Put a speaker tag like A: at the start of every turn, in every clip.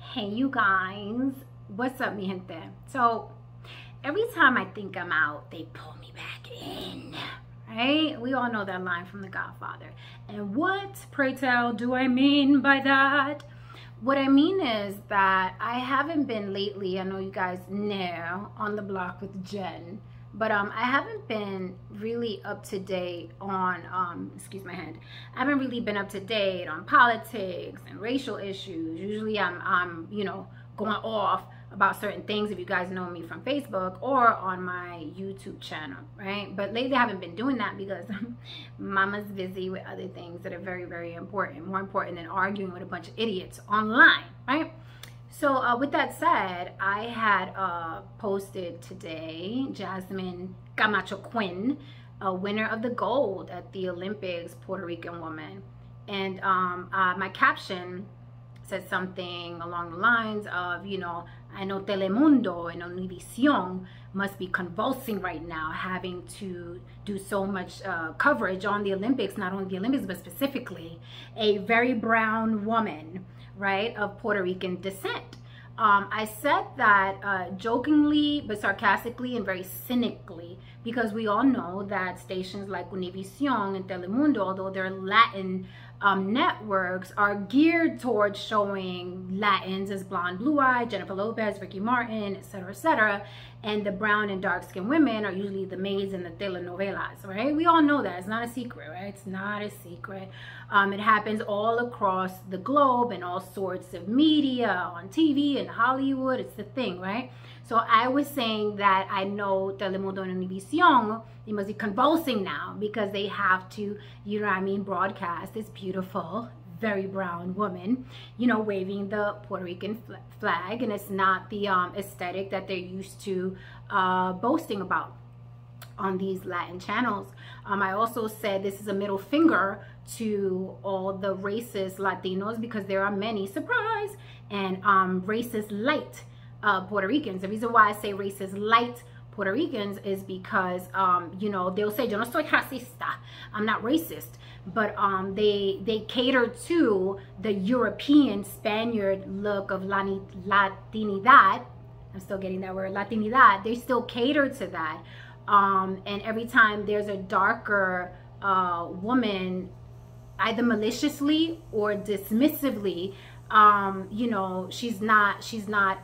A: Hey you guys, what's up mi gente? So every time I think I'm out, they pull me back in, right? We all know that line from The Godfather. And what, pray tell, do I mean by that? What I mean is that I haven't been lately, I know you guys know, on the block with Jen, but I haven't been really up to date on, excuse my hand, I haven't really been up to date on politics and racial issues. Usually I'm you know, going off about certain things if you guys know me from Facebook or on my YouTube channel, right? But lately I haven't been doing that because mama's busy with other things that are very, very important, more important than arguing with a bunch of idiots online, right? So with that said, I had posted today Jasmine Camacho Quinn, a winner of the gold at the Olympics, Puerto Rican woman. And my caption said something along the lines of, you know, I know Telemundo and Univision must be convulsing right now, having to do so much coverage on the Olympics, not only the Olympics, but specifically a very brown woman, right, of Puerto Rican descent. I said that jokingly, but sarcastically and very cynically, because we all know that stations like Univision and Telemundo, although they're Latin networks, are geared towards showing Latins as blonde, blue-eyed, Jennifer Lopez, Ricky Martin, etc., etc., and the brown and dark-skinned women are usually the maids in the telenovelas, right? We all know that. It's not a secret, right? It's not a secret. It happens all across the globe in all sorts of media, on TV, in Hollywood. It's the thing, right? So I was saying that I know Telemundo and Univision, they must be convulsing now because they have to, you know what I mean, broadcast this beautiful, very brown woman, you know, waving the Puerto Rican flag, and it's not the aesthetic that they're used to boasting about on these Latin channels. I also said this is a middle finger to all the racist Latinos because there are many, surprise, and racist light Puerto Ricans. The reason why I say racist light Puerto Ricans is because, you know, they'll say, yo no soy racista, I'm not racist, but they cater to the European Spaniard look of Latinidad. I'm still getting that word, Latinidad. They still cater to that. And every time there's a darker woman, either maliciously or dismissively, you know, she's not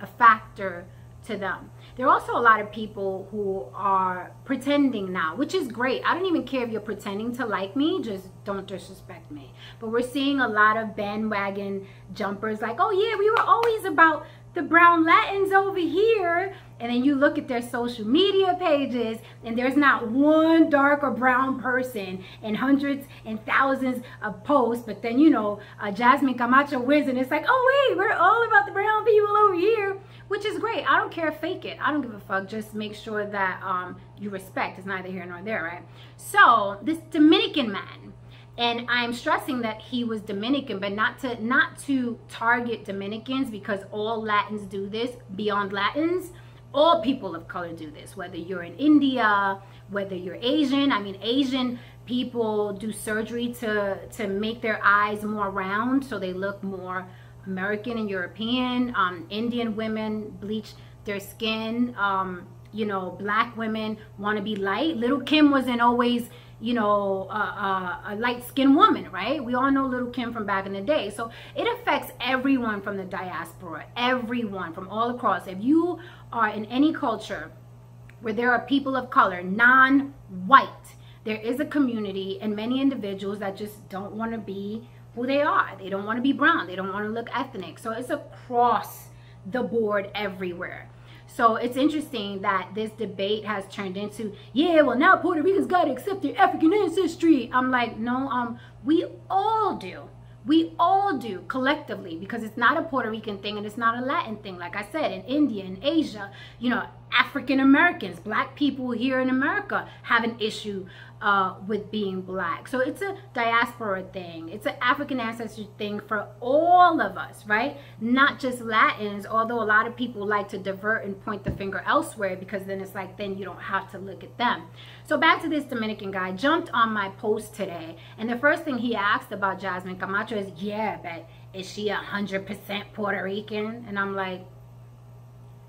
A: a factor to them. There are also a lot of people who are pretending now, which is great. I don't even care if you're pretending to like me, just don't disrespect me. But we're seeing a lot of bandwagon jumpers like, oh yeah, we were always about the brown Latins over here. And then you look at their social media pages and there's not one dark or brown person and hundreds and thousands of posts. But then, you know, Jasmine Camacho wins and it's like, oh wait, we're all about the brown people over here, which is great. I don't care, fake it. I don't give a fuck. Just make sure that you respect. It's neither here nor there, right? So this Dominican man, and I'm stressing that he was Dominican, but not to target Dominicans, because all Latins do this. Beyond Latins, all people of color do this, whether you're in India, whether you're Asian. I mean, Asian people do surgery to make their eyes more round so they look more American and European. Indian women bleach their skin. You know, black women want to be light. Little Kim wasn't always, you know, a light-skinned woman, right? We all know Little Kim from back in the day. So it affects everyone from the diaspora, everyone from all across. If you are in any culture where there are people of color, non-white, there is a community and many individuals that just don't want to be who they are. They don't want to be brown. They don't want to look ethnic. So it's across the board everywhere. So it's interesting that this debate has turned into, yeah, well now Puerto Ricans got to accept their African ancestry. I'm like, no, we all do. We all do collectively, because it's not a Puerto Rican thing and it's not a Latin thing. Like I said, in India, in Asia, you know, African Americans, black people here in America have an issue with being black. So it's a diaspora thing. It's an African ancestry thing for all of us, right? Not just Latins, although a lot of people like to divert and point the finger elsewhere, because then it's like, then you don't have to look at them. So back to this Dominican guy, jumped on my post today, and the first thing he asked about Jasmine Camacho is, yeah, but is she 100% Puerto Rican? And I'm like,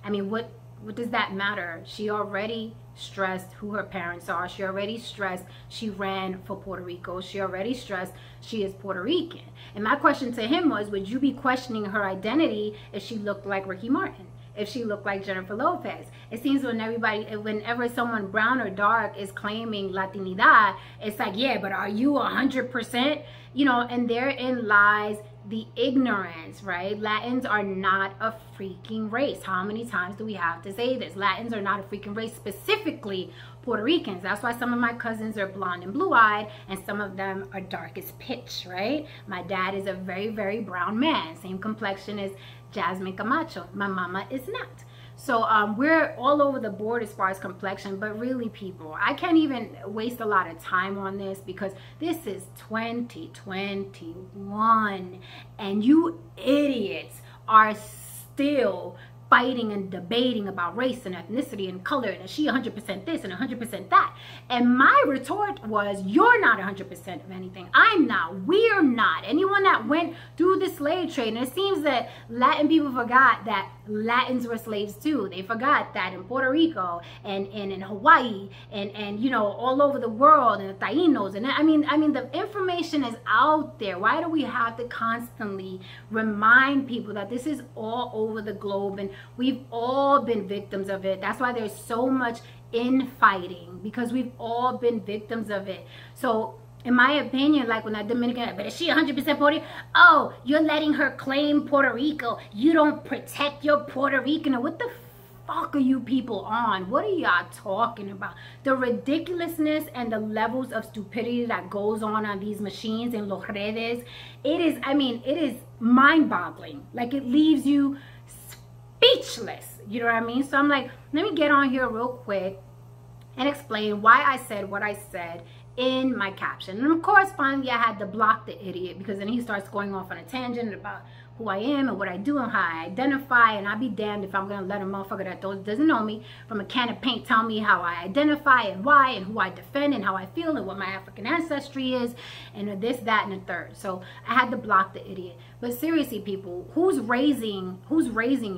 A: I mean, what does that matter? She already stressed who her parents are. She already stressed she ran for Puerto Rico. She already stressed she is Puerto Rican. And my question to him was, would you be questioning her identity if she looked like Ricky Martin? If she looked like Jennifer Lopez? It seems whenever someone brown or dark is claiming Latinidad, it's like, yeah, but are you 100%? You know, and therein lies the ignorance, right? Latins are not a freaking race. How many times do we have to say this? Latins are not a freaking race, specifically Puerto Ricans. That's why some of my cousins are blonde and blue-eyed, and some of them are dark as pitch, right? My dad is a very, very brown man, same complexion as Jasmine Camacho. My mama is not. So we're all over the board as far as complexion, but really, people, I can't even waste a lot of time on this because this is 2021 and you idiots are still fighting and debating about race and ethnicity and color, and is she 100% this and 100% that? And my retort was, you're not 100% of anything. I'm not. We're not. Anyone that went through the slave trade, and it seems that Latin people forgot that Latins were slaves too. They forgot that in Puerto Rico and in Hawaii and you know, all over the world, and the Tainos, and I mean the information is out there. Why do we have to constantly remind people that this is all over the globe and we've all been victims of it? That's why there's so much infighting, because we've all been victims of it. So in my opinion, like when that Dominican, but is she 100% Puerto Rican? Oh, you're letting her claim Puerto Rico. You don't protect your Puerto Rican. What the fuck are you people on? What are y'all talking about? The ridiculousness and the levels of stupidity that goes on these machines and los redes, it is, I mean, it is mind-boggling. Like, it leaves you speechless. You know what I mean? So I'm like, let me get on here real quick and explain why I said what I said in my caption. And of course, finally I had to block the idiot, because then he starts going off on a tangent about who I am and what I do and how I identify, and I'll be damned if I'm gonna let a motherfucker that doesn't know me from a can of paint tell me how I identify and why and who I defend and how I feel and what my African ancestry is and this, that, and the third. So I had to block the idiot. But seriously, people, who's raising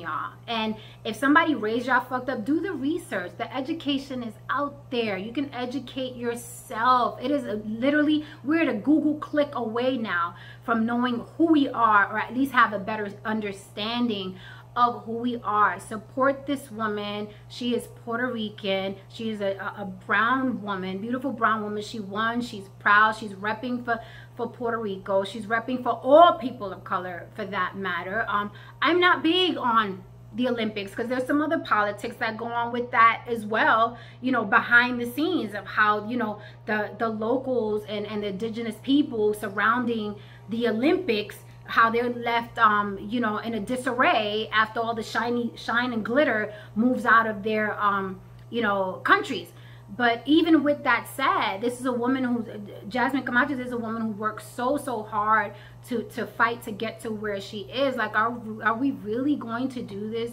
A: y'all? And if somebody raised y'all fucked up, do the research. The education is out there. You can educate yourself. It is literally, we're at a Google click away now from knowing who we are, or at least have a better understanding of who we are. Support this woman. She is Puerto Rican. She is a brown woman, beautiful brown woman. She won. She's proud. She's repping for Puerto Rico. She's repping for all people of color, for that matter. I'm not big on the Olympics because there's some other politics that go on with that as well, you know, behind the scenes of how, you know, the locals and the indigenous people surrounding the Olympics, how they're left, you know, in a disarray after all the shine and glitter moves out of their, you know, countries. But even with that said, this is a woman who, Jasmine Camacho is a woman who works so hard to fight to get to where she is. Like, are we really going to do this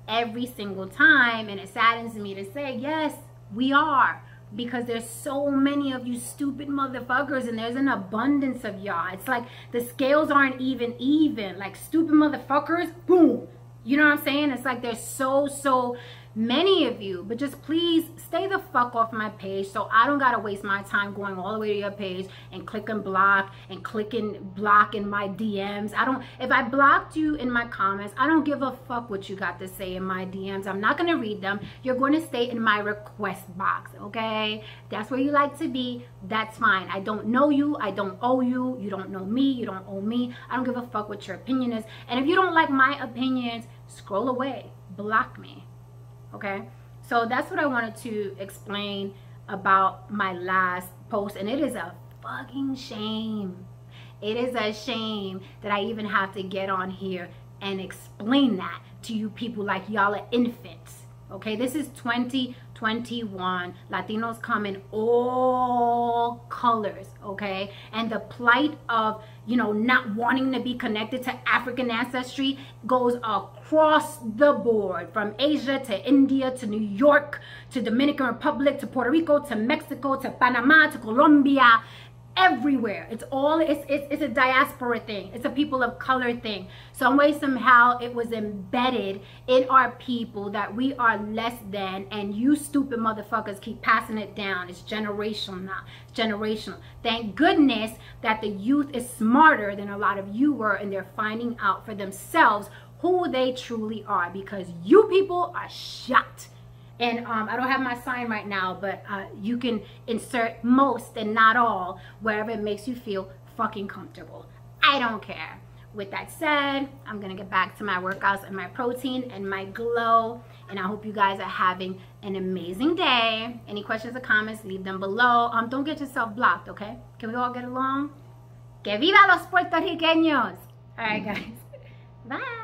A: every single time? And it saddens me to say, yes, we are. Because there's so many of you stupid motherfuckers, and there's an abundance of y'all. It's like the scales aren't even. Like, stupid motherfuckers, boom. You know what I'm saying? It's like there's so many of you. But just please stay the fuck off my page, so I don't gotta waste my time going all the way to your page and clicking block and clicking block in my DMs. If I blocked you in my comments, I don't give a fuck what you got to say in my DMs. I'm not gonna read them. You're going to stay in my request box, okay? That's where you like to be. That's fine. I don't know you. I don't owe you. You don't know me. You don't owe me. I don't give a fuck what your opinion is. And if you don't like my opinions, scroll away. Block me. Okay, so that's what I wanted to explain about my last post, and it is a fucking shame. It is a shame that I even have to get on here and explain that to you people like y'all are infants. Okay, this is 2021. Latinos come in all colors, okay? And the plight of, you know, not wanting to be connected to African ancestry goes across the board, from Asia to India to New York to Dominican Republic to Puerto Rico to Mexico to Panama to Colombia. everywhere. It's a diaspora thing. It's a people of color thing. Some way, somehow, it was embedded in our people that we are less than, and you stupid motherfuckers keep passing it down. It's generational now. It's generational. Thank goodness that the youth is smarter than a lot of you were, and they're finding out for themselves who they truly are, because you people are shot. And I don't have my sign right now, but you can insert most and not all wherever it makes you feel fucking comfortable. I don't care. With that said, I'm going to get back to my workouts and my protein and my glow. And I hope you guys are having an amazing day. Any questions or comments, leave them below. Don't get yourself blocked, okay? Can we all get along? Que viva los puertorriqueños! All right, guys. Bye.